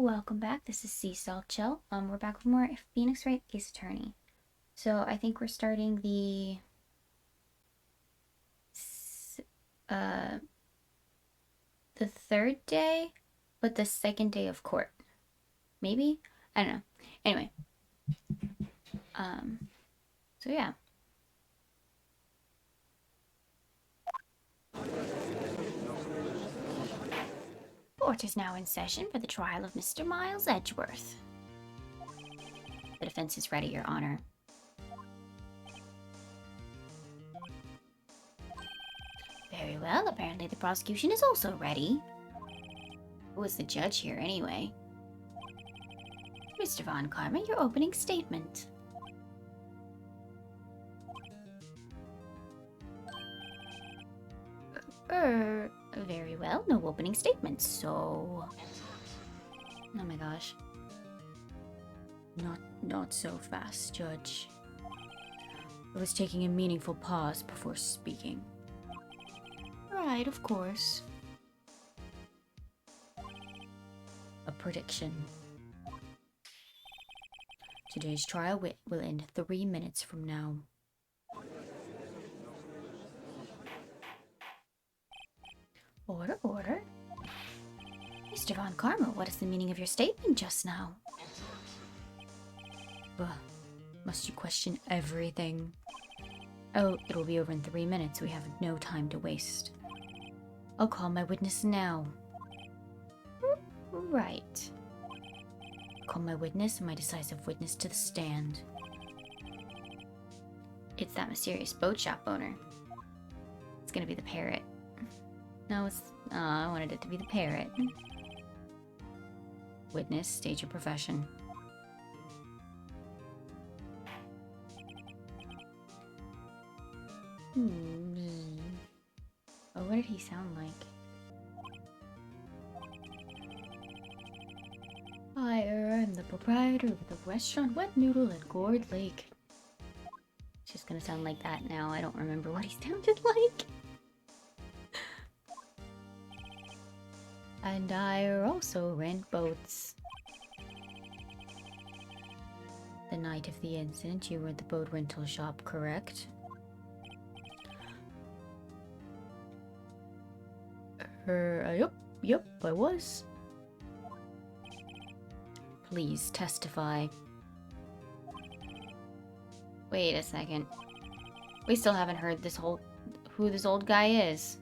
welcome back. This is Seesaw Chill. We're back with more Phoenix Wright Ace Attorney. So I think we're starting the third day, but the second day of court. Maybe? I don't know. Anyway. So yeah. Court is now in session for the trial of Mr. Miles Edgeworth. The defense is ready, Your Honor. Very well, apparently the prosecution is also ready. Who is the judge here, anyway? Mr. Von Karma, your opening statement. Very well, no opening statement, so... Oh my gosh. Not so fast, Judge. I was taking a meaningful pause before speaking. Right, of course. A prediction. Today's trial will end 3 minutes from now. Order, order. Mr. Von Karma, what is the meaning of your statement just now? Must you question everything? Oh, it'll be over in 3 minutes. We have no time to waste. I'll call my witness now. Right. Call my witness and my decisive witness to the stand. It's that mysterious boat shop owner. It's gonna be the parrot. No, it's... I wanted it to be the parrot. Witness, state your profession. Oh, what did he sound like? I am the proprietor of the restaurant Wet Noodle at Gourd Lake. It's just gonna sound like that now. I don't remember what he sounded like. And I also rent boats. The night of the incident, you were at the boat rental shop, correct? Yep, I was. Please testify. Wait a second. We still haven't heard who this old guy is.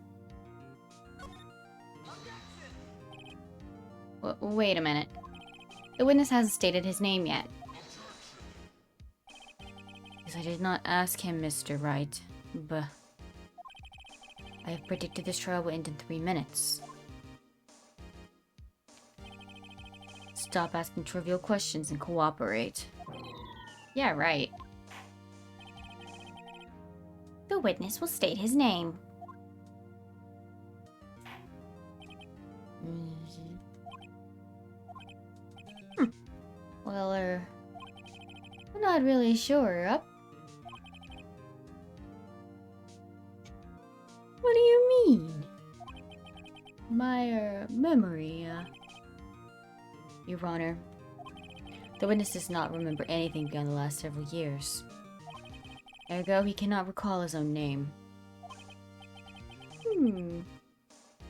Wait a minute. The witness hasn't stated his name yet. Yes, I did not ask him, Mr. Wright. But I have predicted this trial will end in 3 minutes. Stop asking trivial questions and cooperate. Yeah, right. The witness will state his name. Well, I'm not really sure. What do you mean? My, memory, Your Honor, the witness does not remember anything beyond the last several years. Ergo, he cannot recall his own name.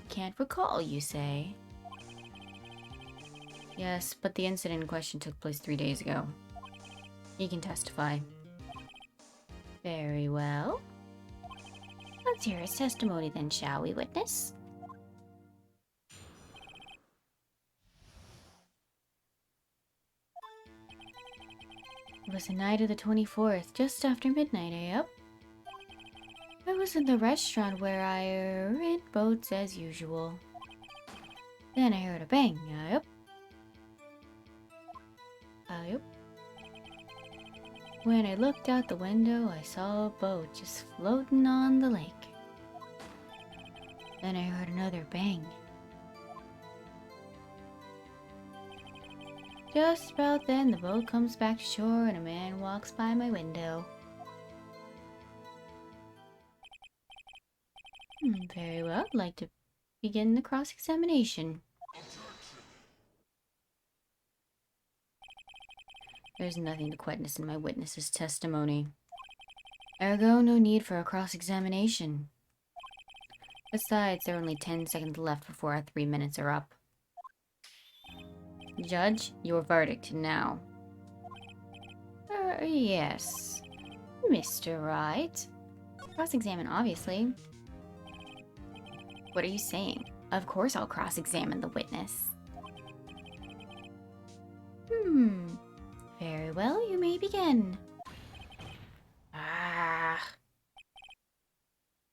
Can't recall, you say? Yes, but the incident in question took place 3 days ago. He can testify. Very well. Let's hear his testimony then, shall we, witness? It was the night of the 24th, just after midnight, Yep. I was in the restaurant where I rent boats as usual. Then I heard a bang, Yep. When I looked out the window, I saw a boat just floating on the lake. Then I heard another bang. Just about then, the boat comes back to shore and a man walks by my window. Very well, I'd like to begin the cross-examination. There's nothing to question in my witness's testimony. Ergo, no need for a cross-examination. Besides, there are only 10 seconds left before our 3 minutes are up. Judge, your verdict now. Yes. Mr. Wright. Cross-examine, obviously. What are you saying? Of course I'll cross-examine the witness. Very well, you may begin.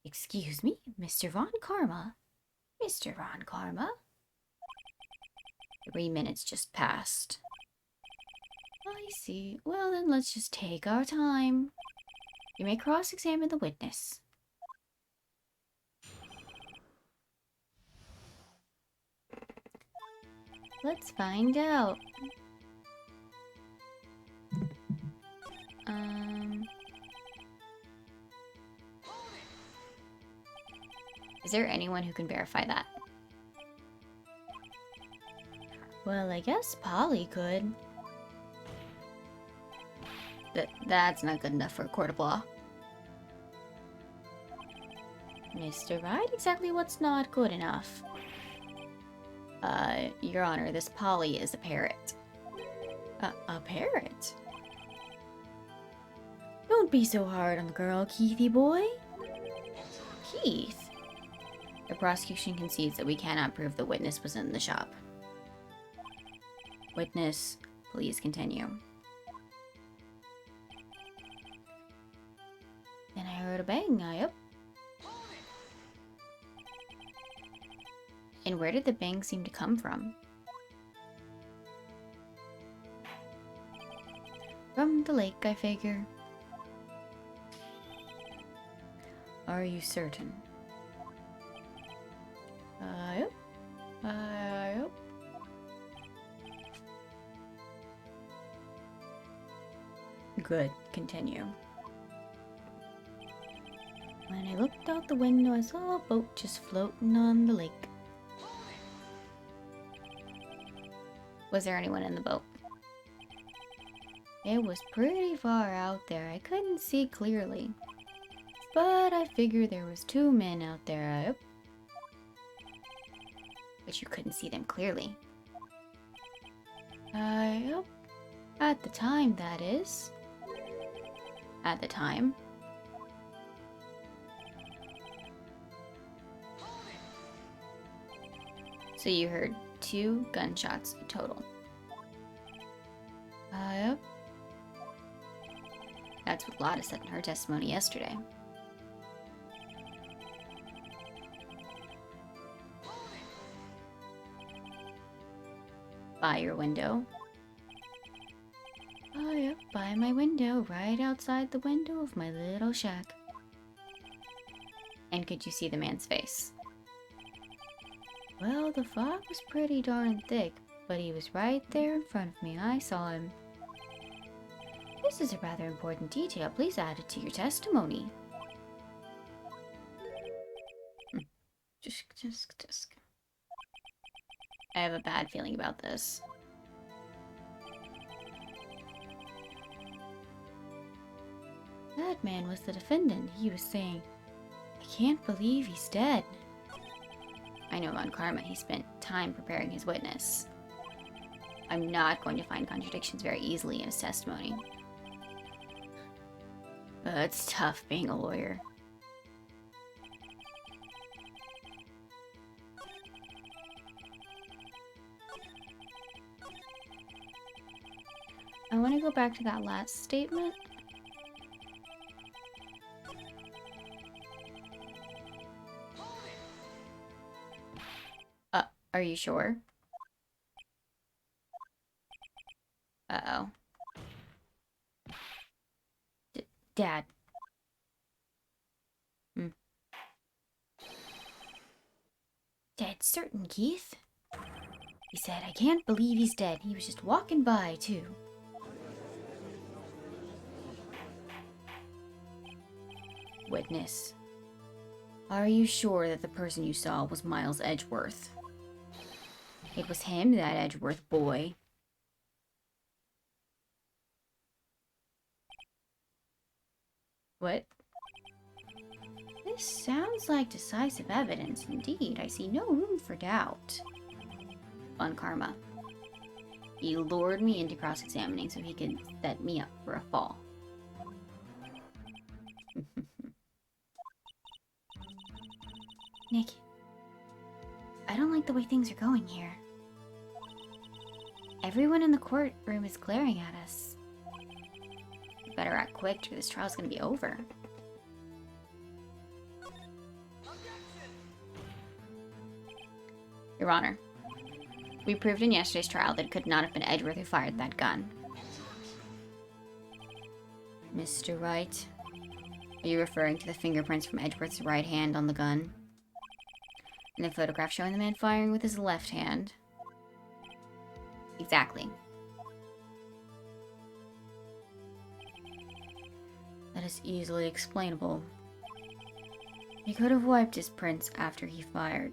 Excuse me, Mr. Von Karma? Mr. Von Karma? 3 minutes just passed. I see. Well, then let's just take our time. You may cross-examine the witness. Let's find out. Is there anyone who can verify that? Well, I guess Polly could. That's not good enough for a court of law. Mr. Wright, exactly what's not good enough? Your Honor, this Polly is a parrot. A parrot? Don't be so hard on the girl, Keithy boy. Keith? The prosecution concedes that we cannot prove the witness was in the shop. Witness, please continue. Then I heard a bang, up. And where did the bang seem to come from? From the lake, I figure. Are you certain? Yep. Yep. Good. Continue. When I looked out the window, I saw a boat just floating on the lake. Was there anyone in the boat? It was pretty far out there. I couldn't see clearly. But I figured there was 2 men out there. But you couldn't see them clearly. At the time, that is. At the time. So you heard 2 gunshots total. Yep. That's what Lotta said in her testimony yesterday. By your window? Oh, yep, by my window, right outside the window of my little shack. And could you see the man's face? Well, the fog was pretty darn thick, but he was right there in front of me. I saw him. This is a rather important detail. Please add it to your testimony. Just. I have a bad feeling about this. That man was the defendant. He was saying, I can't believe he's dead. I know on Karma he spent time preparing his witness. I'm not going to find contradictions very easily in his testimony. It's tough being a lawyer. I want to go back to that last statement. Are you sure? Uh-oh. Dad. Dead certain, Keith. He said, I can't believe he's dead. He was just walking by, too. Witness. Are you sure that the person you saw was Miles Edgeworth? It was him, that Edgeworth boy. What? This sounds like decisive evidence indeed. I see no room for doubt. On karma. He lured me into cross-examining so he could set me up for a fall. Nick, I don't like the way things are going here. Everyone in the courtroom is glaring at us. We better act quick or this trial's gonna be over. Your Honor, we proved in yesterday's trial that it could not have been Edgeworth who fired that gun. Mr. Wright, are you referring to the fingerprints from Edgeworth's right hand on the gun? And the photograph showing the man firing with his left hand? Exactly. That is easily explainable. He could have wiped his prints after he fired.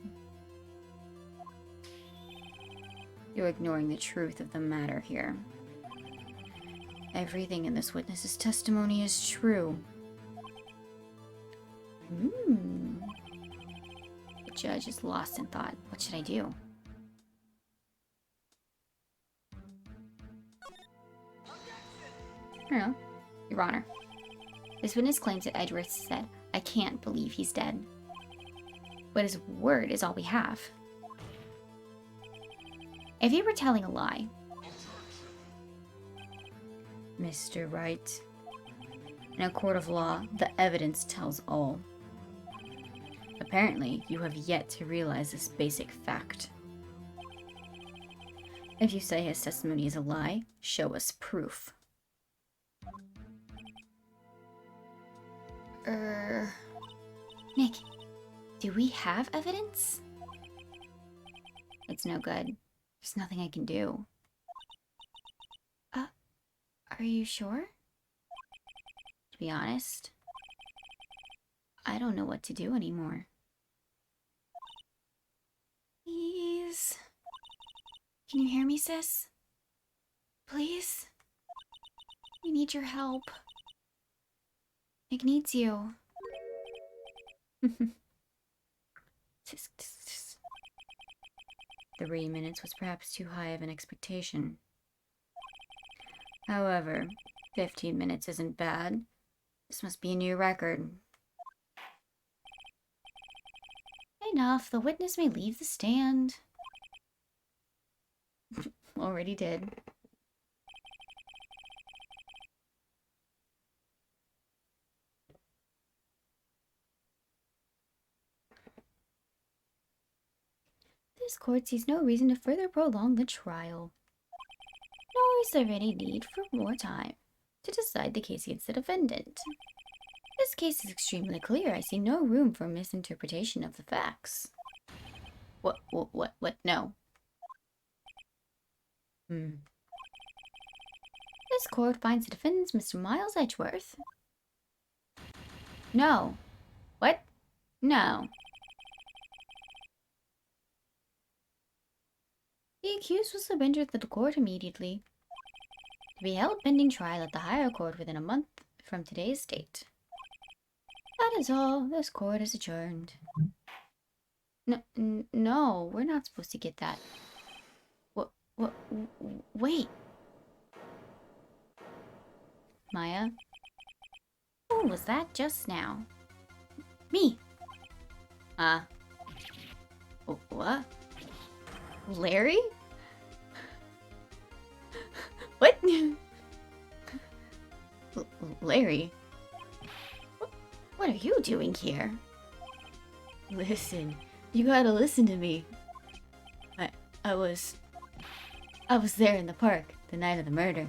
You're ignoring the truth of the matter here. Everything in this witness's testimony is true. The judge is lost in thought. What should I do? I don't know. Your Honor. This witness claims that Edgeworth said, "I can't believe he's dead." But his word is all we have. If he were telling a lie... Mr. Wright, in a court of law, the evidence tells all. Apparently, you have yet to realize this basic fact. If you say his testimony is a lie, show us proof. Nick, do we have evidence? It's no good. There's nothing I can do. Are you sure? To be honest, I don't know what to do anymore. Please? Can you hear me, sis? Please? We need your help. Nick needs you. 3 minutes was perhaps too high of an expectation. However, 15 minutes isn't bad. This must be a new record. Enough. The witness may leave the stand. Already did. This court sees no reason to further prolong the trial. Nor is there any need for more time to decide the case against the defendant. This case is extremely clear. I see no room for misinterpretation of the facts. What, no. This court finds the defendant Mr. Miles Edgeworth. No. What? No. The accused was surrendered to the court immediately, to be held pending trial at the higher court within a month from today's date. That is all. This court is adjourned. No, we're not supposed to get that. Wait. Maya? Who was that just now? Me. What? Larry? What? Larry? What are you doing here? Listen, you gotta listen to me. I was there in the park the night of the murder.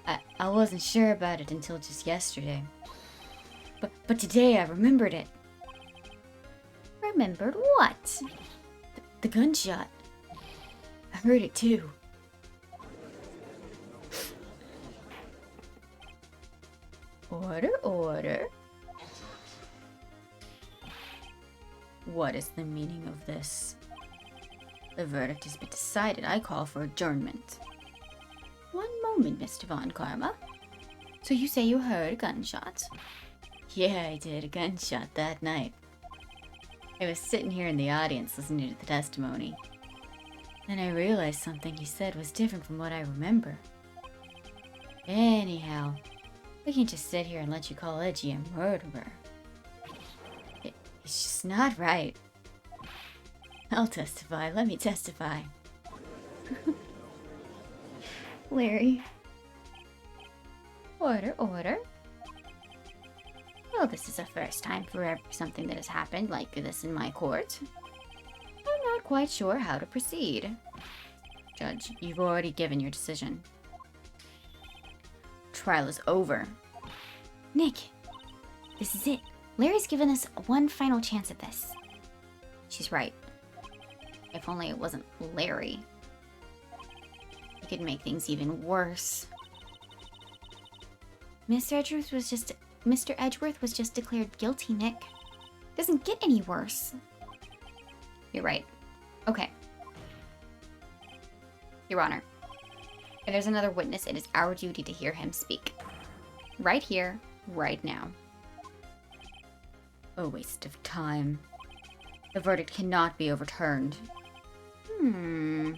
I wasn't sure about it until just yesterday. But today I remembered it. Remembered what? The gunshot. I heard it too. Order. What is the meaning of this? The verdict has been decided. I call for adjournment. One moment, Mr. Von Karma. So you say you heard a gunshot? Yeah, I did. A gunshot that night. I was sitting here in the audience listening to the testimony. Then I realized something he said was different from what I remember. Anyhow, we can't just sit here and let you call Edgy a murderer. It's just not right. I'll testify. Let me testify. Larry. Order, order. Well, this is the first time for something that has happened like this in my court. I'm not quite sure how to proceed. Judge, you've already given your decision. Trial is over. Nick, this is it. Larry's given us one final chance at this. She's right. If only it wasn't Larry. He could make things even worse. Mr. Edgeworth was just declared guilty, Nick. Doesn't get any worse. You're right. Okay. Your Honor, if there's another witness, it is our duty to hear him speak. Right here, right now. A waste of time. The verdict cannot be overturned. Allow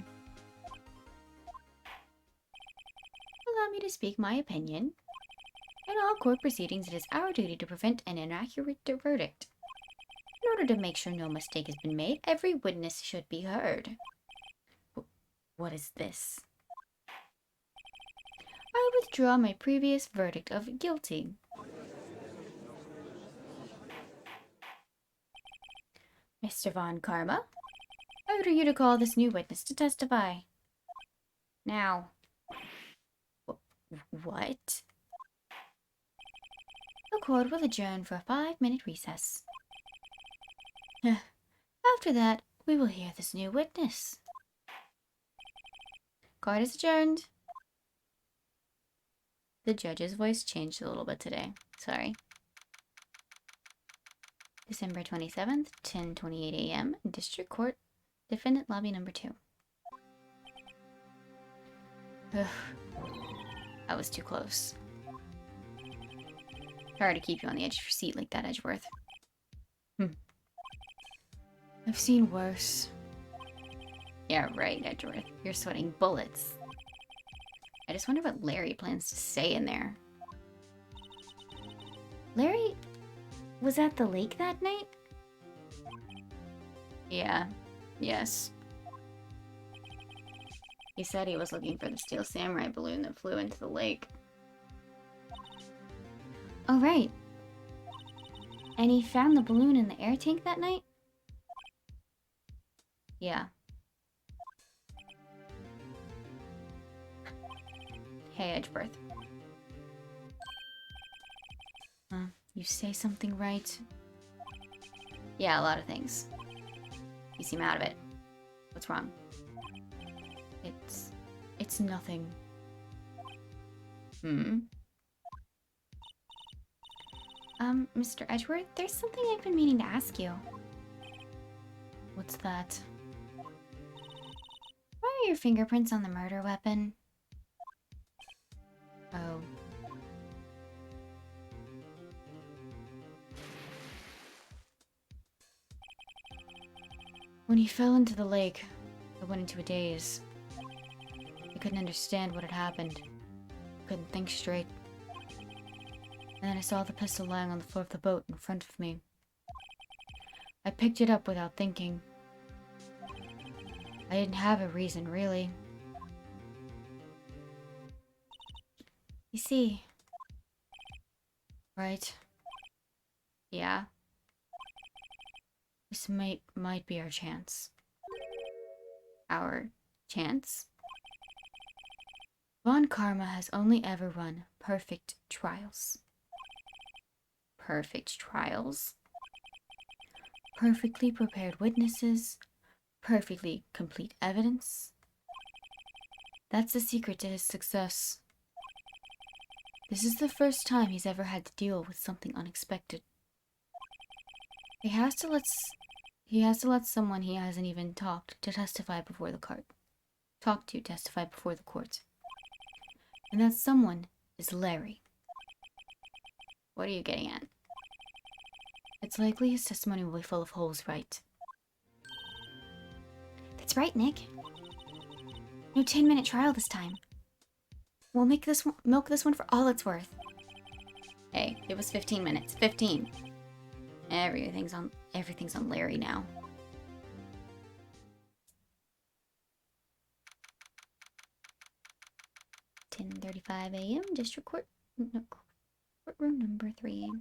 me to speak my opinion. In all court proceedings, it is our duty to prevent an inaccurate verdict. In order to make sure no mistake has been made, every witness should be heard. What is this? I withdraw my previous verdict of guilty. Mr. Von Karma, I order you to call this new witness to testify. Now. What? The court will adjourn for a 5-minute recess. After that, we will hear this new witness. Court is adjourned. The judge's voice changed a little bit today. Sorry. December 27th, 10:28 a.m. District Court, Defendant Lobby Number 2. Ugh. That was too close. Sorry to keep you on the edge of your seat like that, Edgeworth. I've seen worse. Yeah, right, Edgeworth. You're sweating bullets. I just wonder what Larry plans to say in there. Larry was at the lake that night? Yeah. Yes. He said he was looking for the Steel Samurai balloon that flew into the lake. Oh, right. And he found the balloon in the air tank that night? Yeah. Hey, Edgeworth. You say something right? Yeah, a lot of things. You seem out of it. What's wrong? It's nothing. Mr. Edgeworth, there's something I've been meaning to ask you. What's that? Why are your fingerprints on the murder weapon? Oh. When he fell into the lake, I went into a daze. I couldn't understand what had happened. Couldn't think straight. And then I saw the pistol lying on the floor of the boat in front of me. I picked it up without thinking. I didn't have a reason, really. You see... Right? Yeah? This might be our chance. Our chance? Von Karma has only ever run perfect trials. Perfect trials? Perfectly prepared witnesses? Perfectly complete evidence? That's the secret to his success. This is the first time he's ever had to deal with something unexpected. He has to let someone he hasn't even talked to testify before the court. Testify before the court. And that someone is Larry. What are you getting at? It's likely his testimony will be full of holes, Wright. That's right, Nick. No 10-minute trial this time. We'll milk this one for all it's worth. Hey, it was 15 minutes. 15. Everything's on Larry now. 10:35 a.m. District Court. No, courtroom number 3.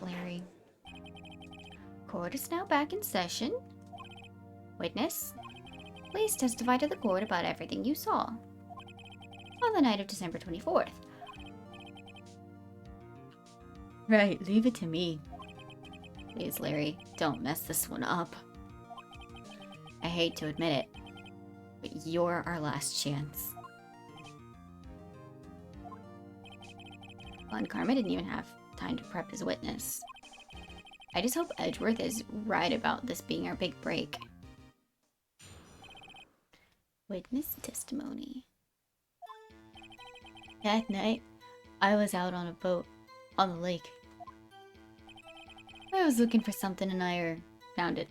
Larry. Court is now back in session. Witness, please testify to the court about everything you saw on the night of December 24th. Right, leave it to me. Please, Larry, don't mess this one up. I hate to admit it, but you're our last chance. Well, and Karma didn't even have time to prep his witness. I just hope Edgeworth is right about this being our big break. Witness testimony. That night, I was out on a boat on the lake. I was looking for something and I found it.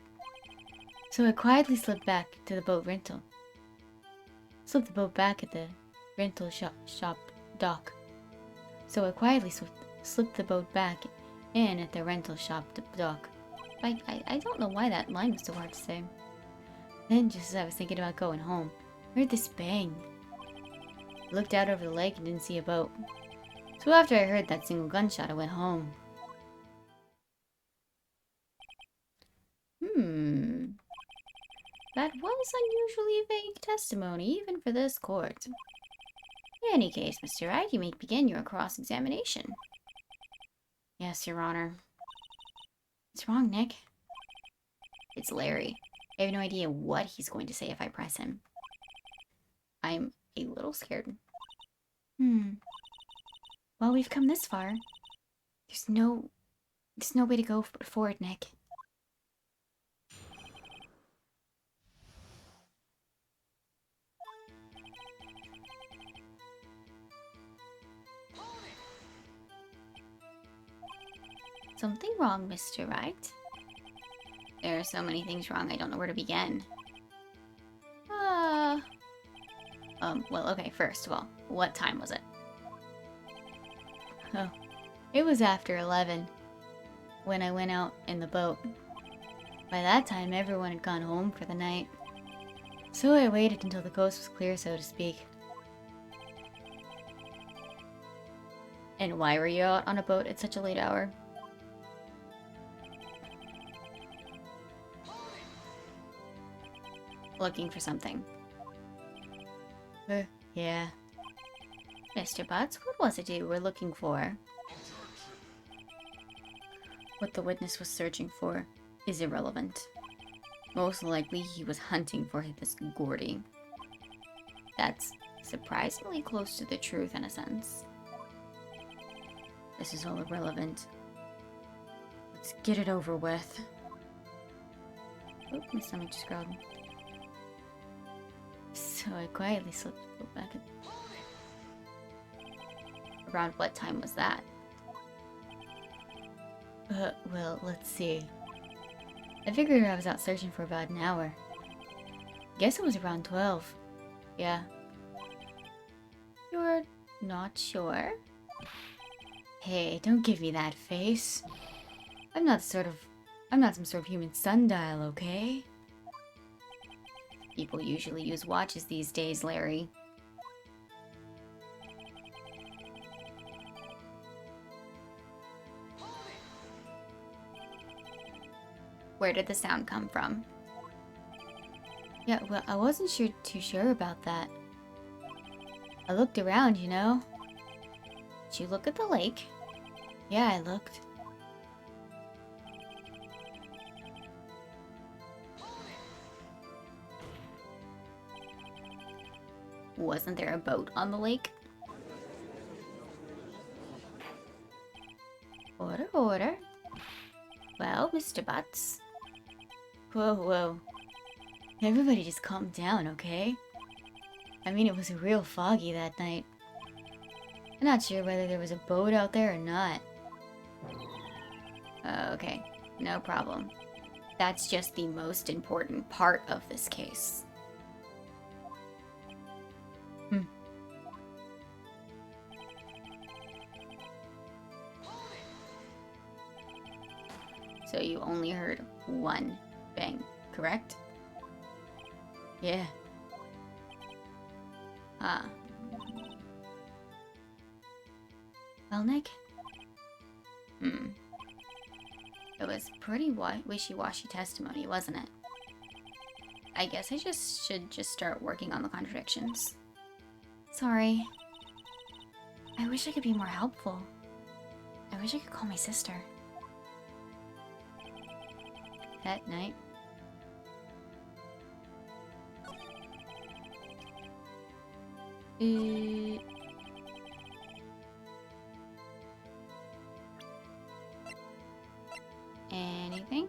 So I quietly slipped back to the boat rental. Slipped the boat back at the rental shop dock. So I quietly slipped the boat back in at the rental shop dock. I don't know why that line was so hard to say. Then, just as I was thinking about going home, I heard this bang. I looked out over the lake and didn't see a boat. So after I heard that single gunshot, I went home. That was unusually vague testimony, even for this court. In any case, Mr. Wright, you may begin your cross-examination. Yes, Your Honor. What's wrong, Nick? It's Larry. I have no idea what he's going to say if I press him. I'm a little scared. Well, we've come this far. There's no way to go forward, Nick. Something wrong, Mr. Wright? There are so many things wrong, I don't know where to begin. Well, okay, first of all, what time was it? Oh, it was after 11 when I went out in the boat. By that time, everyone had gone home for the night. So I waited until the coast was clear, so to speak. And why were you out on a boat at such a late hour? Looking for something. Yeah. Mr. Butts, what was it you were looking for? What the witness was searching for is irrelevant. Most likely he was hunting for this Gordy. That's surprisingly close to the truth in a sense. This is all irrelevant. Let's get it over with. Oh, my stomach just growled. So I quietly slipped the boat back. Around what time was that? Well, let's see. I figured I was out searching for about an hour. Guess it was around 12. Yeah. You're not sure? Hey, don't give me that face. I'm not some sort of human sundial, okay? People usually use watches these days, Larry. Where did the sound come from? Yeah, well, I wasn't too sure about that. I looked around, you know. Did you look at the lake? Yeah, I looked. Wasn't there a boat on the lake? Order, order. Well, Mr. Butts. Whoa. Everybody just calm down, okay? I mean, it was real foggy that night. I'm not sure whether there was a boat out there or not. Okay, no problem. That's just the most important part of this case. So you only heard one bang, correct? Yeah. Ah. Well, Nick? It was pretty wishy-washy testimony, wasn't it? I guess I should start working on the contradictions. Sorry. I wish I could be more helpful. I wish I could call my sister. That night. Anything?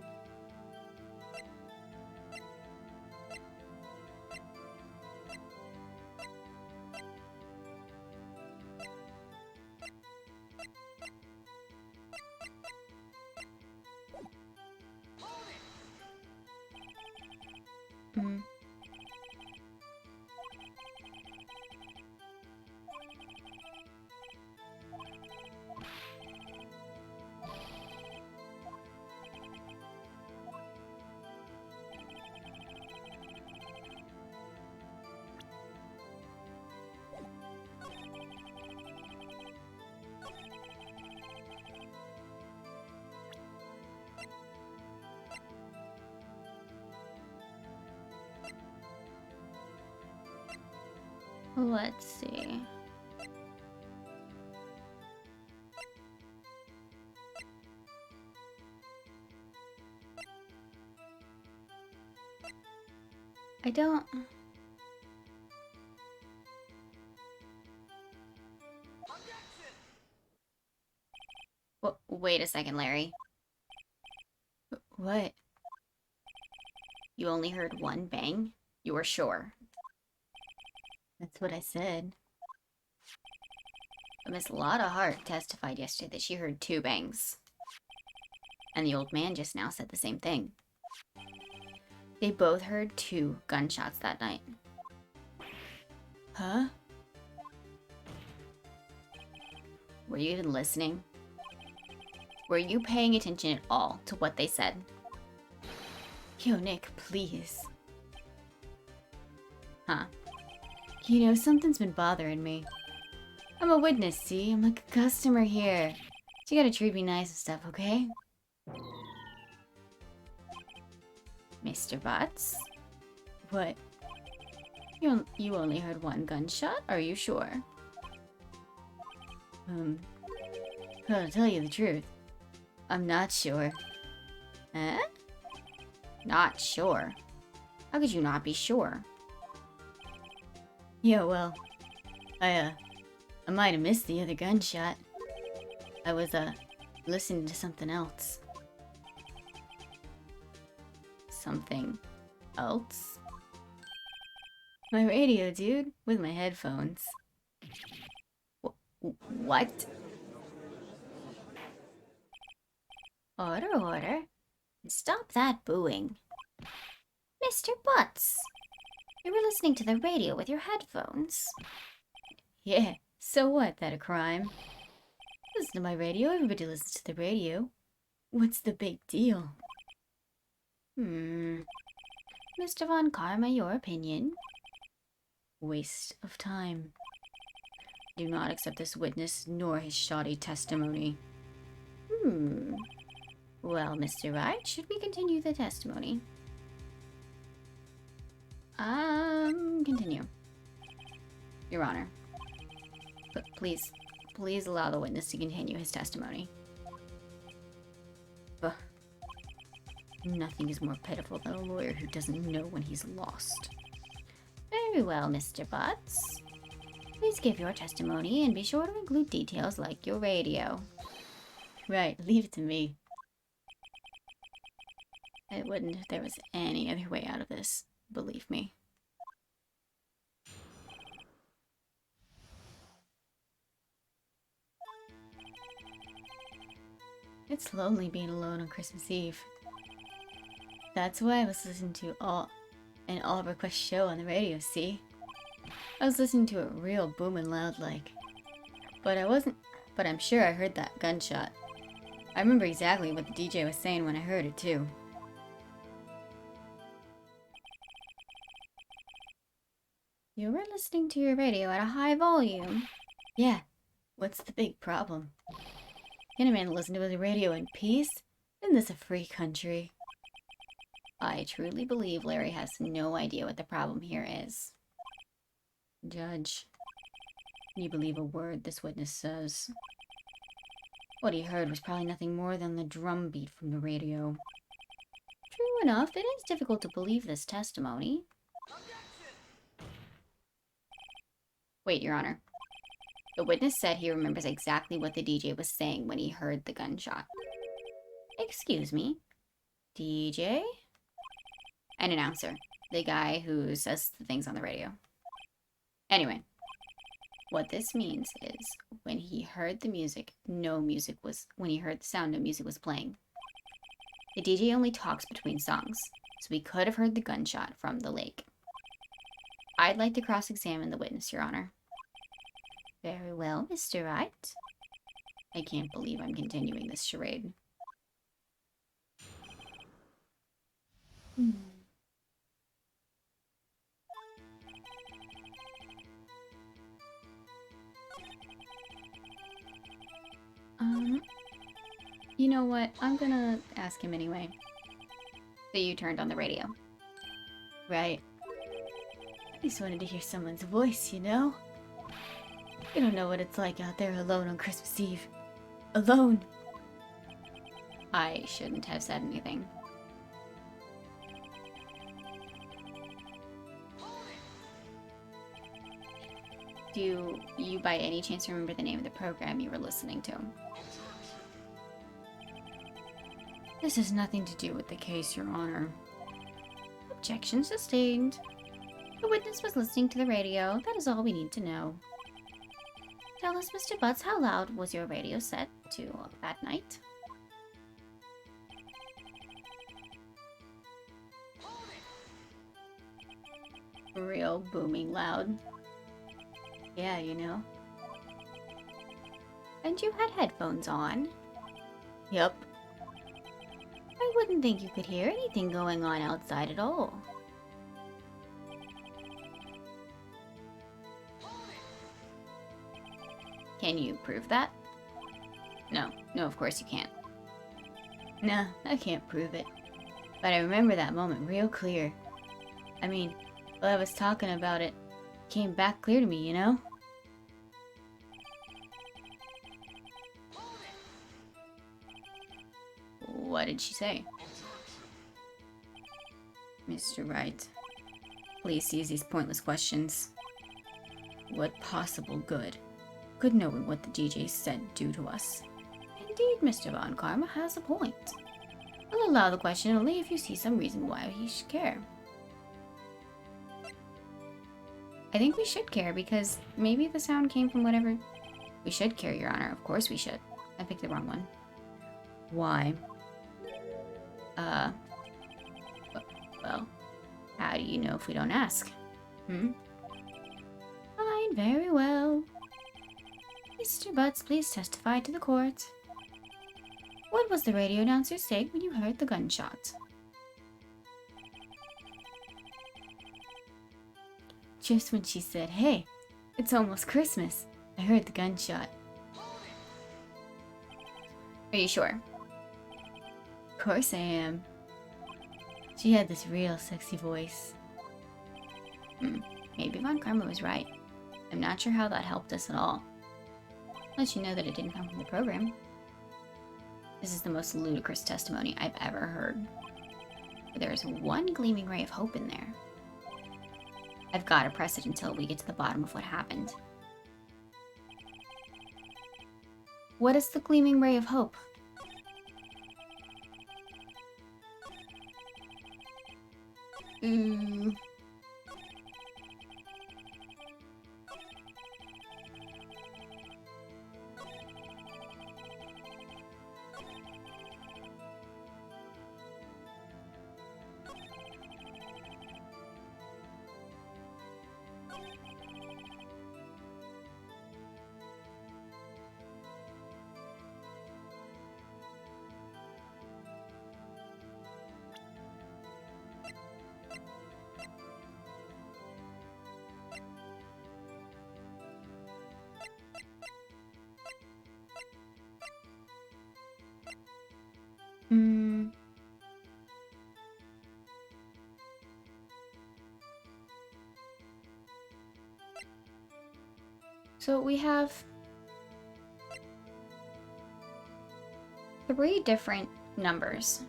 Let's see. I don't... Wait a second, Larry. What? You only heard one bang? You were sure? That's what I said. But Miss Lotta Hart testified yesterday that she heard 2 bangs. And the old man just now said the same thing. They both heard 2 gunshots that night. Huh? Were you even listening? Were you paying attention at all to what they said? Yo, Nick, please. Huh. You know, something's been bothering me. I'm a witness, see? I'm like a customer here. So you gotta treat me nice and stuff, okay? Mr. Butts? What? You only heard 1 gunshot? Are you sure? Well, to tell you the truth, I'm not sure. Huh? Not sure? How could you not be sure? Yeah, well, I might have missed the other gunshot. I was, listening to something else. Something else? My radio, dude, with my headphones. What? Order, order. Stop that booing. Mr. Butts, you were listening to the radio with your headphones. Yeah, so what? That a crime? Listen to my radio, everybody listens to the radio. What's the big deal? Mr. Von Karma, your opinion? Waste of time. Do not accept this witness nor his shoddy testimony. Well, Mr. Wright, should we continue the testimony? Continue. Your Honor. But please allow the witness to continue his testimony. Ugh. Nothing is more pitiful than a lawyer who doesn't know when he's lost. Very well, Mr. Butts. Please give your testimony and be sure to include details like your radio. Right, leave it to me. It wouldn't if there was any other way out of this, believe me. It's lonely being alone on Christmas Eve. That's why I was listening to an all-request show on the radio, see? I was listening to it real booming loud like. But I'm sure I heard that gunshot. I remember exactly what the DJ was saying when I heard it too. You were listening to your radio at a high volume. Yeah, what's the big problem? Can a man listen to his radio in peace? Isn't this a free country? I truly believe Larry has no idea what the problem here is. Judge, can you believe a word this witness says? What he heard was probably nothing more than the drum beat from the radio. True enough, it is difficult to believe this testimony. Wait, Your Honor. The witness said he remembers exactly what the DJ was saying when he heard the gunshot. Excuse me? DJ? An announcer. The guy who says the things on the radio. Anyway, what this means is when he heard the music, when he heard the sound, no music was playing. The DJ only talks between songs, so he could have heard the gunshot from the lake. I'd like to cross-examine the witness, Your Honor. Very well, Mr. Wright. I can't believe I'm continuing this charade. You know what? I'm gonna ask him anyway. So you turned on the radio. Right. I just wanted to hear someone's voice, you know? You don't know what it's like out there alone on Christmas Eve. Alone! I shouldn't have said anything. Do you by any chance remember the name of the program you were listening to? This has nothing to do with the case, Your Honor. Objection sustained. The witness was listening to the radio. That is all we need to know. Tell us, Mr. Butts, how loud was your radio set to that night? Real booming loud. Yeah, you know. And you had headphones on? Yep. I wouldn't think you could hear anything going on outside at all. Can you prove that? No, of course you can't. Nah, I can't prove it. But I remember that moment real clear. I mean, while I was talking about it, it came back clear to me, you know? What did she say? Mr. Wright, please cease these pointless questions. What possible good could knowing what the DJ said do to us? Indeed, Mr. Von Karma has a point. I'll allow the question only if you see some reason why he should care. I think we should care because maybe the sound came from whatever... We should care, Your Honor. Of course we should. I picked the wrong one. Why? Well, how do you know if we don't ask? Fine, very well. Mr. Butts, please testify to the court. What was the radio announcer saying when you heard the gunshot? Just when she said, "Hey, it's almost Christmas," I heard the gunshot. Are you sure? Of course I am. She had this real sexy voice. Maybe Von Karma was right. I'm not sure how that helped us at all. Unless you know that it didn't come from the program. This is the most ludicrous testimony I've ever heard. But there is one gleaming ray of hope in there. I've got to press it until we get to the bottom of what happened. What is the gleaming ray of hope? So we have 3 different numbers.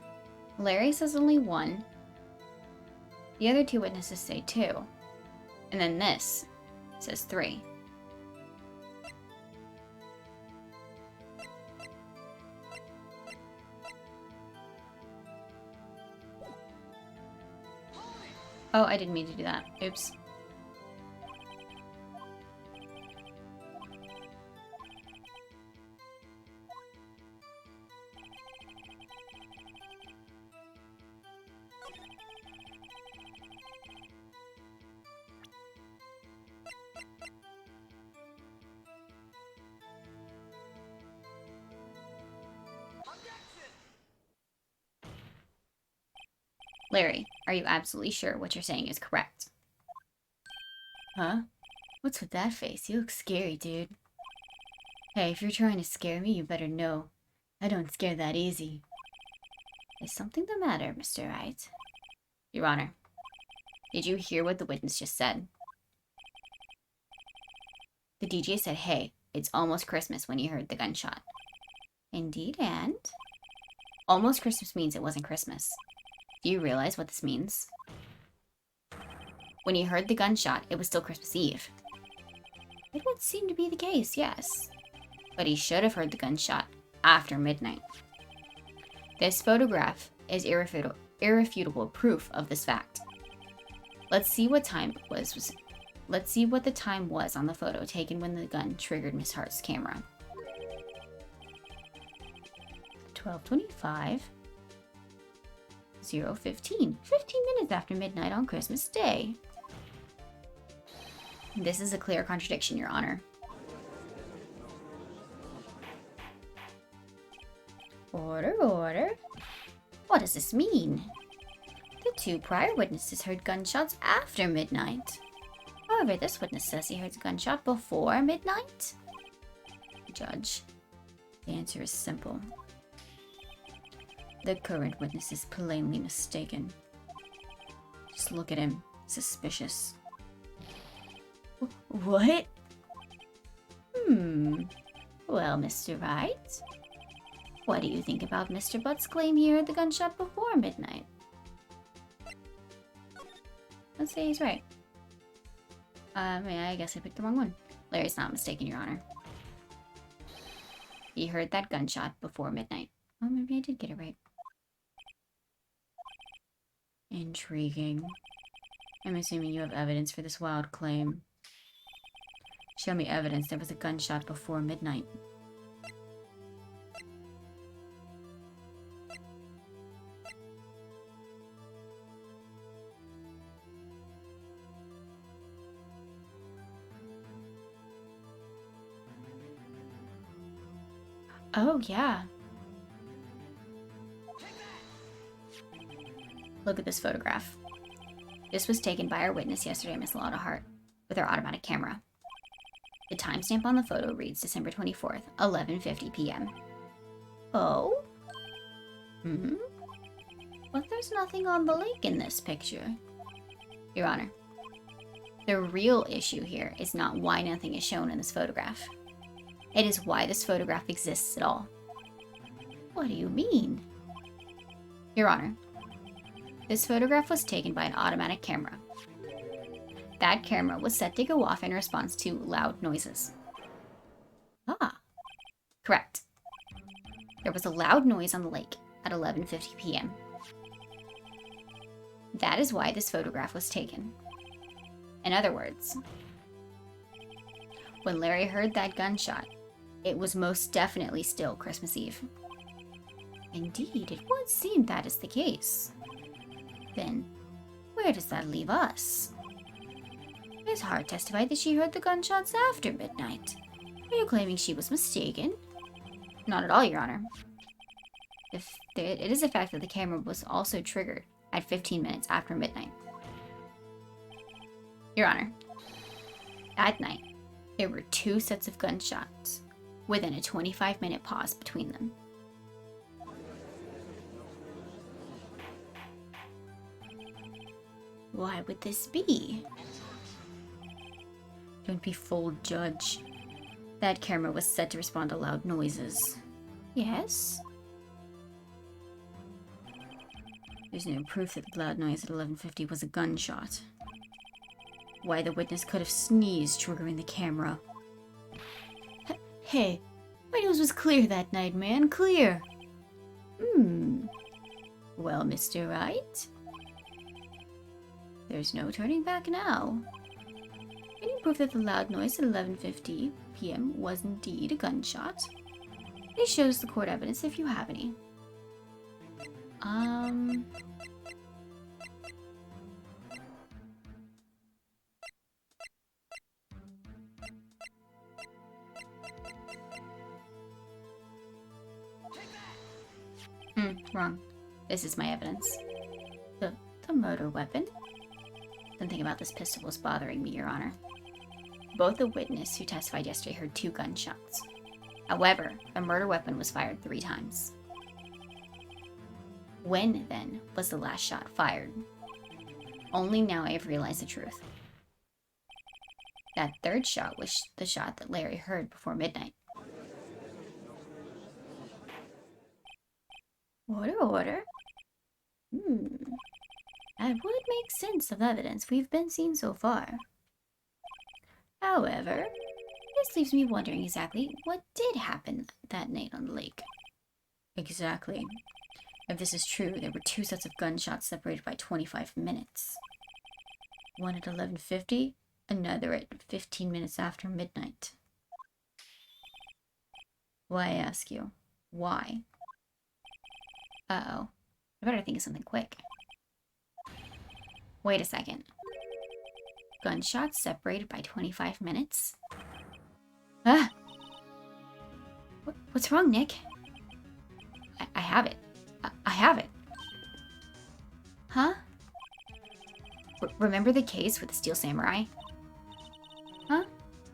Larry says only 1. The other 2 witnesses say 2. And then this says 3. Oh, I didn't mean to do that. Oops. Larry, are you absolutely sure what you're saying is correct? Huh? What's with that face? You look scary, dude. Hey, if you're trying to scare me, you better know. I don't scare that easy. Is something the matter, Mr. Wright? Your Honor, did you hear what the witness just said? The DJ said, hey, it's almost Christmas when he heard the gunshot. Indeed, and? Almost Christmas means it wasn't Christmas. Do you realize what this means? When he heard the gunshot, it was still Christmas Eve. It would seem to be the case, yes. But he should have heard the gunshot after midnight. This photograph is irrefutable proof of this fact. Let's see what Let's see what the time was on the photo taken when the gun triggered Miss Hart's camera. 12:25. 0:15. 15 minutes after midnight on Christmas Day. This is a clear contradiction, Your Honor. Order, order. What does this mean? The 2 prior witnesses heard gunshots after midnight. However, this witness says he heard the gunshot before midnight. Judge, the answer is simple. The current witness is plainly mistaken. Just look at him. Suspicious. What? Well, Mr. Wright, what do you think about Mr. Butt's claim he heard the gunshot before midnight? Let's say he's right. I guess I picked the wrong one. Larry's not mistaken, Your Honor. He heard that gunshot before midnight. Oh, maybe I did get it right. Intriguing. I'm assuming you have evidence for this wild claim. Show me evidence there was a gunshot before midnight. Oh, yeah. Look at this photograph. This was taken by our witness yesterday, Miss Lotta Hart, with her automatic camera. The timestamp on the photo reads December 24th, 11:50 p.m. Oh? But there's nothing on the lake in this picture. Your Honor, the real issue here is not why nothing is shown in this photograph. It is why this photograph exists at all. What do you mean? Your Honor, this photograph was taken by an automatic camera. That camera was set to go off in response to loud noises. Ah, correct. There was a loud noise on the lake at 11:50 p.m. That is why this photograph was taken. In other words, when Larry heard that gunshot, it was most definitely still Christmas Eve. Indeed, it would seem that is the case. Then, where does that leave us? Miss Hart testified that she heard the gunshots after midnight. Are you claiming she was mistaken? Not at all, Your Honor. It is a fact that the camera was also triggered at 15 minutes after midnight. Your Honor, at night, there were 2 sets of gunshots within a 25-minute pause between them. Why would this be? Don't be fooled, Judge. That camera was set to respond to loud noises. Yes? There's no proof that the loud noise at 11:50 was a gunshot. Why the witness could have sneezed, triggering the camera. Hey, my nose was clear that night, man, clear. Well, Mr. Wright? There's no turning back now. Any proof that the loud noise at 11:50 p.m. was indeed a gunshot? Please show us the court evidence if you have any. Wrong. This is my evidence. The murder weapon? Something about this pistol was bothering me, Your Honor. Both the witness who testified yesterday heard 2 gunshots. However, the murder weapon was fired 3 times. When, then, was the last shot fired? Only now I have realized the truth. That 3rd shot was the shot that Larry heard before midnight. Order? That would make sense of evidence we've been seeing so far. However, this leaves me wondering exactly what did happen that night on the lake. Exactly. If this is true, there were 2 sets of gunshots separated by 25 minutes. One at 11:50, another at 15 minutes after midnight. Why, I ask you? Why? Uh-oh. I better think of something quick. Wait a second. Gunshots separated by 25 minutes? Ah! What's wrong, Nick? I have it. I have it. Huh? Remember the case with the Steel Samurai? Huh?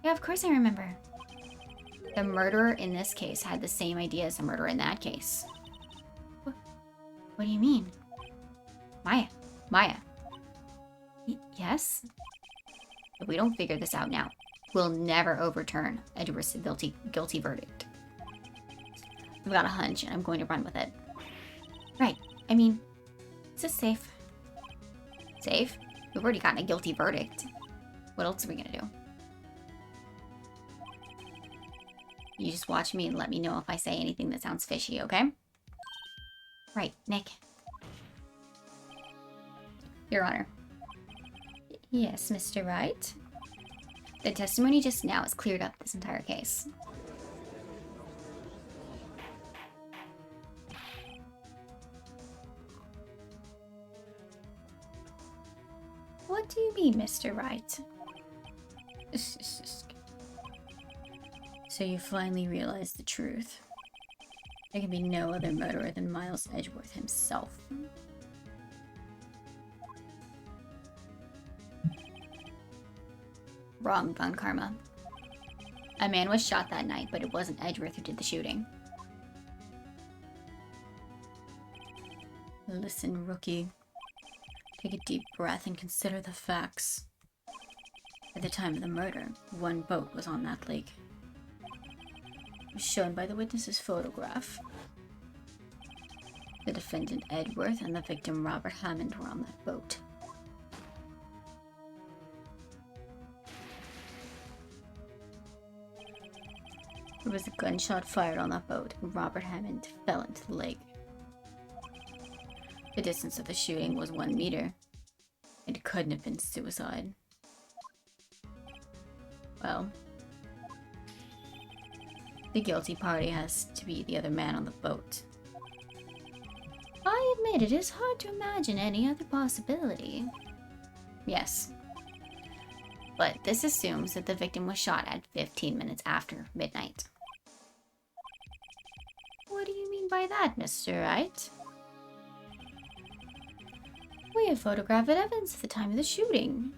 Yeah, of course I remember. The murderer in this case had the same idea as the murderer in that case. What do you mean? Maya. Yes? If we don't figure this out now, we'll never overturn Edgeworth's guilty verdict. I've got a hunch, and I'm going to run with it. Right. I mean, is this safe? Safe? We've already gotten a guilty verdict. What else are we gonna do? You just watch me and let me know if I say anything that sounds fishy, okay? Right, Nick. Your Honor. Yes, Mr. Wright? The testimony just now has cleared up this entire case. What do you mean, Mr. Wright? So you finally realized the truth. There can be no other murderer than Miles Edgeworth himself. Wrong, Von Karma. A man was shot that night, but it wasn't Edgeworth who did the shooting. Listen, rookie. Take a deep breath and consider the facts. At the time of the murder, 1 boat was on that lake. It was shown by the witness's photograph. The defendant Edgeworth and the victim Robert Hammond were on that boat. There was a gunshot fired on that boat, and Robert Hammond fell into the lake. The distance of the shooting was 1 meter. It couldn't have been suicide. Well, the guilty party has to be the other man on the boat. I admit it is hard to imagine any other possibility. Yes. But this assumes that the victim was shot at 15 minutes after midnight. What do you mean by that, Mr. Wright? We have photographic evidence at the time of the shooting.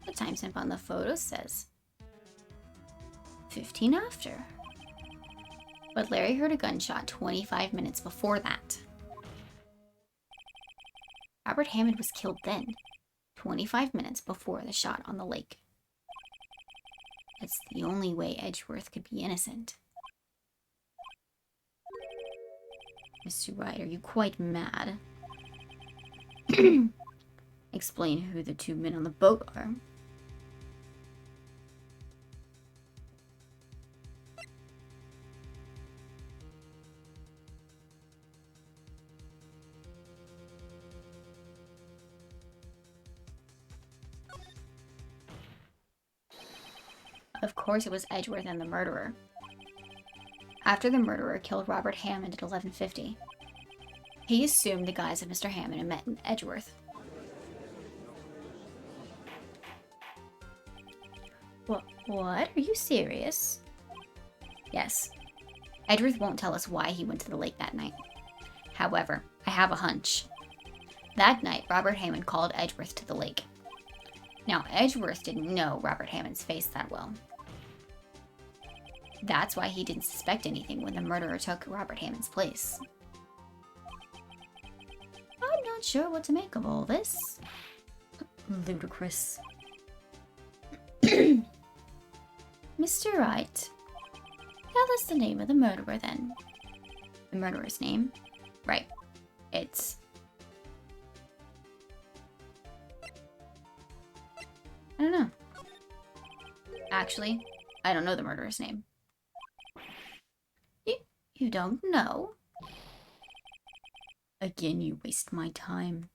The timestamp on the photo says 15 after. But Larry heard a gunshot 25 minutes before that. Robert Hammond was killed then, 25 minutes before the shot on the lake. That's the only way Edgeworth could be innocent. Mr. Wright, are you quite mad? Explain who the two men on the boat are. Of course it was Edgeworth and the murderer. After the murderer killed Robert Hammond at 11:50, he assumed the guise of Mr. Hammond and met in Edgeworth. What? Are you serious? Yes. Edgeworth won't tell us why he went to the lake that night. However, I have a hunch. That night, Robert Hammond called Edgeworth to the lake. Now, Edgeworth didn't know Robert Hammond's face that well. That's why he didn't suspect anything when the murderer took Robert Hammond's place. I'm not sure what to make of all this. Ludicrous. Mr. Wright, tell us the name of the murderer then. The murderer's name? Right. It's... I don't know. Actually, I don't know the murderer's name. You don't know? Again, you waste my time.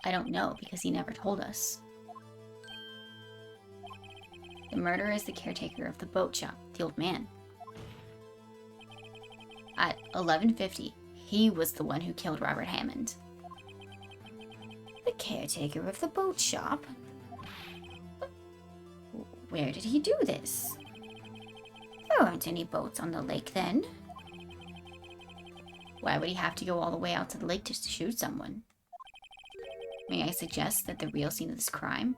I don't know because he never told us. The murderer is the caretaker of the boat shop, the old man. At 11:50, he was the one who killed Robert Hammond. The caretaker of the boat shop? Where did he do this? There aren't any boats on the lake then. Why would he have to go all the way out to the lake just to shoot someone? May I suggest that the real scene of this crime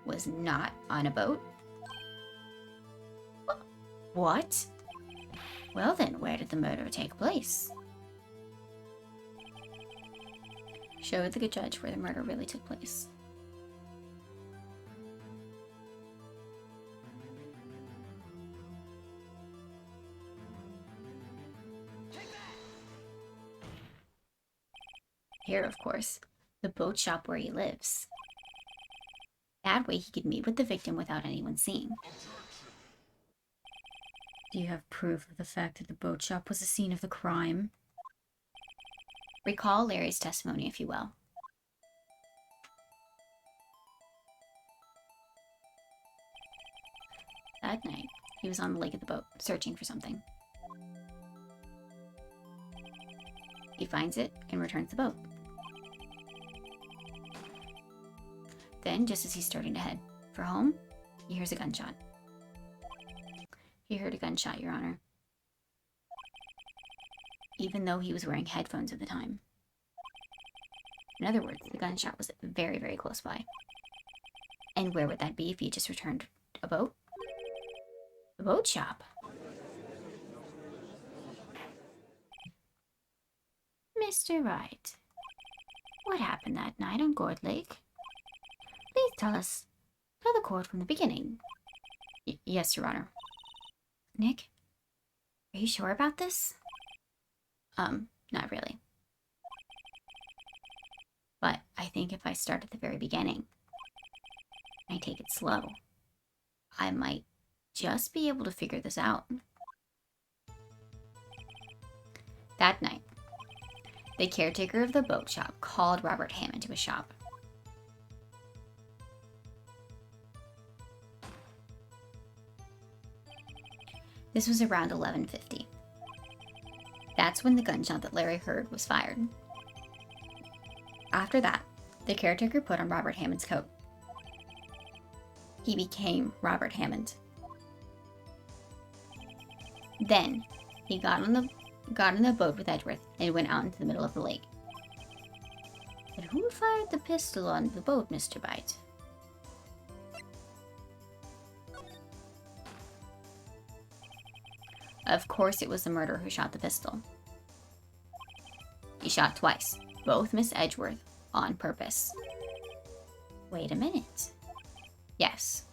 was not on a boat? What? Well then, where did the murder take place? Show the good judge where the murder really took place. Here, of course, the boat shop where he lives. That way he could meet with the victim without anyone seeing. Do you have proof of the fact that the boat shop was the scene of the crime? Recall Larry's testimony, if you will. That night, he was on the lake of the boat, searching for something. He finds it and returns the boat. Then, just as he's starting to head for home, he hears a gunshot. He heard a gunshot, Your Honor. Even though he was wearing headphones at the time. In other words, the gunshot was very, very close by. And where would that be if he just returned a boat? The boat shop. Mr. Wright, what happened that night on Gourd Lake? Please tell the court from the beginning. Yes, Your Honor. Nick, are you sure about this? Not really. But I think if I start at the very beginning, and I take it slow, I might just be able to figure this out. That night, the caretaker of the boat shop called Robert Hammond to his shop. This was around 11:50. That's when the gunshot that Larry heard was fired. After that, the caretaker put on Robert Hammond's coat. He became Robert Hammond. Then, he got on the boat with Edgeworth and went out into the middle of the lake. But who fired the pistol on the boat, Mr. Wright? Of course it was the murderer who shot the pistol. He shot twice, both Miss Edgeworth, on purpose. Wait a minute. Yes.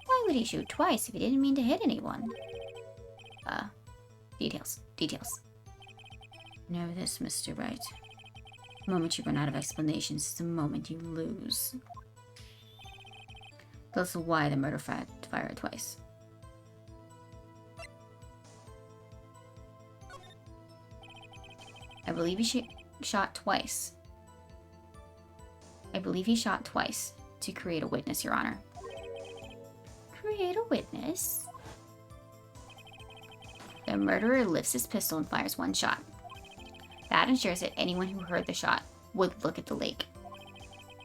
Why would he shoot twice if he didn't mean to hit anyone? Details. Know this, Mr. Wright. The moment you run out of explanations is the moment you lose. Tell us why the murder fired twice. I believe he shot twice. I believe he shot twice to create a witness, Your Honor. Create a witness? The murderer lifts his pistol and fires one shot. That ensures that anyone who heard the shot would look at the lake.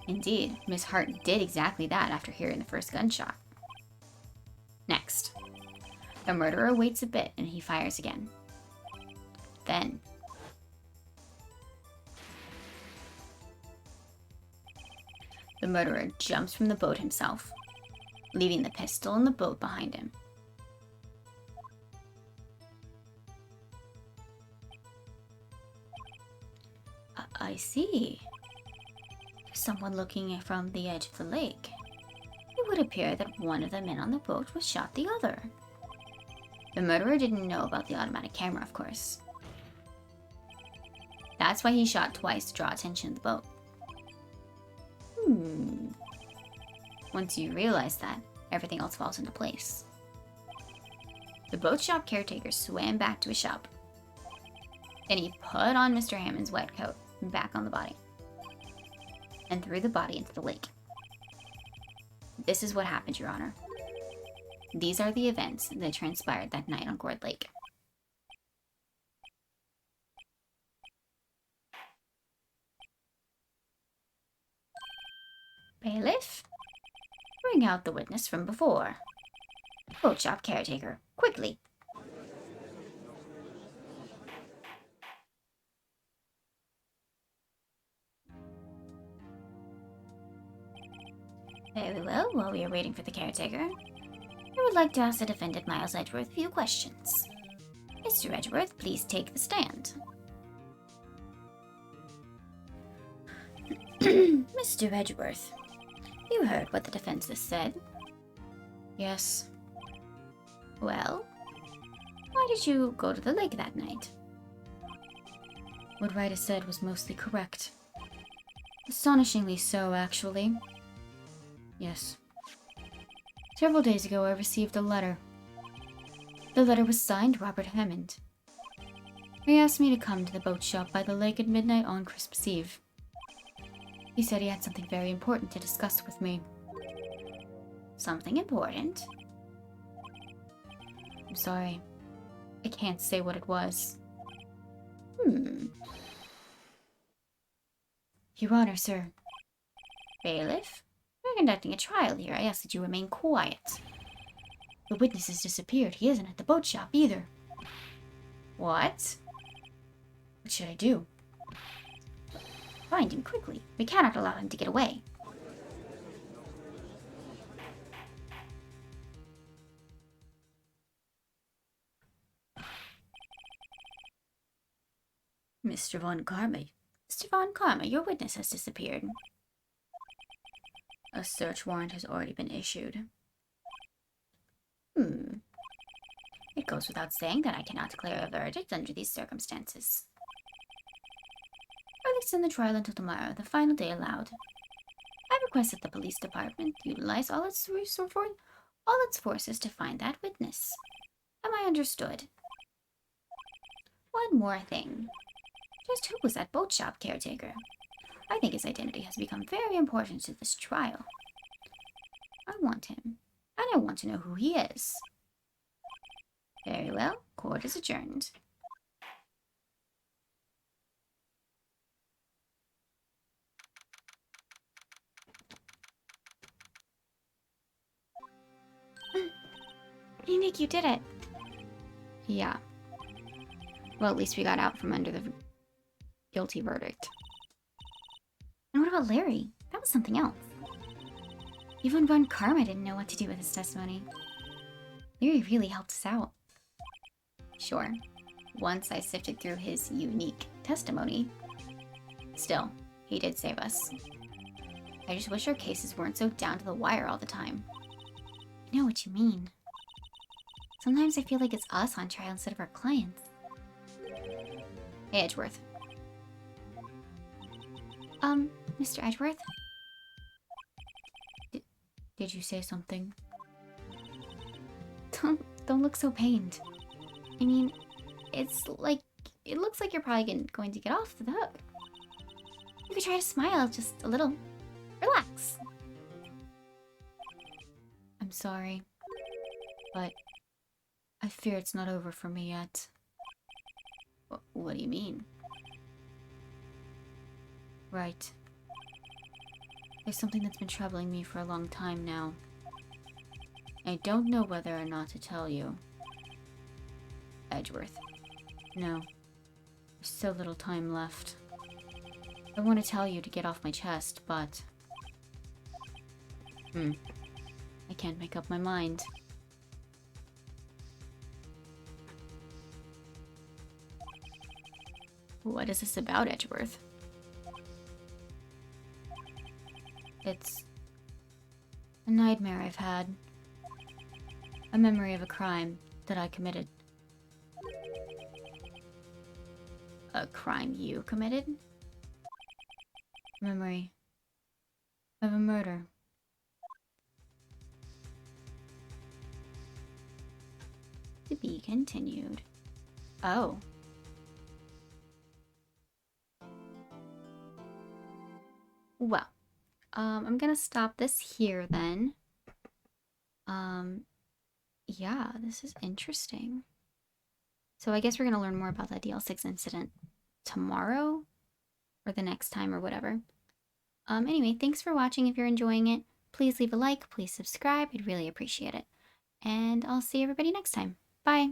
Indeed, Miss Hart did exactly that after hearing the first gunshot. Next, the murderer waits a bit and he fires again. Then, the murderer jumps from the boat himself, leaving the pistol in the boat behind him. I see. Someone looking from the edge of the lake. It would appear that one of the men on the boat was shot the other. The murderer didn't know about the automatic camera, of course. That's why he shot twice to draw attention to the boat. Once you realize that, everything else falls into place. The boat shop caretaker swam back to his shop. Then he put on Mr. Hammond's wet coat and back on the body, and threw the body into the lake. This is what happened, Your Honor. These are the events that transpired that night on Gourd Lake. Bailiff? Bring out the witness from before. Boat shop caretaker, quickly. Very well, while we are waiting for the caretaker, I would like to ask the defendant Miles Edgeworth a few questions. Mr. Edgeworth, please take the stand. Mr. Edgeworth, you heard what the defense has said? Yes. Well, why did you go to the lake that night? What Wright has said was mostly correct. Astonishingly so, actually. Yes. Several days ago, I received a letter. The letter was signed Robert Hammond. He asked me to come to the boat shop by the lake at midnight on Christmas Eve. He said he had something very important to discuss with me. Something important? I'm sorry. I can't say what it was. Your Honor, sir. Bailiff? We're conducting a trial here. I ask that you remain quiet. The witness has disappeared. He isn't at the boat shop either. What? What should I do? Find him quickly. We cannot allow him to get away. Mr. Von Karma. Mr. Von Karma, your witness has disappeared. A search warrant has already been issued. It goes without saying that I cannot declare a verdict under these circumstances. I'll extend the trial until tomorrow, the final day allowed. I request that the police department utilize all its forces to find that witness. Am I understood? One more thing. Just who was that boat shop caretaker? I think his identity has become very important to this trial. I want him, and I want to know who he is. Very well, court is adjourned. Hey Nick, you did it! Yeah. Well, at least we got out from under the guilty verdict. And what about Larry? That was something else. Even Von Karma didn't know what to do with his testimony. Larry really helped us out. Sure, once I sifted through his unique testimony. Still, he did save us. I just wish our cases weren't so down to the wire all the time. I know what you mean. Sometimes I feel like it's us on trial instead of our clients. Hey, Edgeworth. Mr. Edgeworth? Did you say something? Don't look so pained. I mean, it looks like you're probably going to get off the hook. You could try to smile just a little. Relax. I'm sorry, but I fear it's not over for me yet. What do you mean? Right. There's something that's been troubling me for a long time now. I don't know whether or not to tell you. Edgeworth. No. There's so little time left. I want to tell you to get off my chest, but... I can't make up my mind. What is this about, Edgeworth? It's a nightmare I've had. A memory of a crime that I committed. A crime you committed? Memory of a murder. To be continued. Oh. Well, I'm gonna stop this here then. Yeah, this is interesting. So I guess we're gonna learn more about that DL6 incident tomorrow or the next time or whatever. Anyway, thanks for watching. If you're enjoying it, please leave a like, please subscribe. I'd really appreciate it. And I'll see everybody next time. Bye.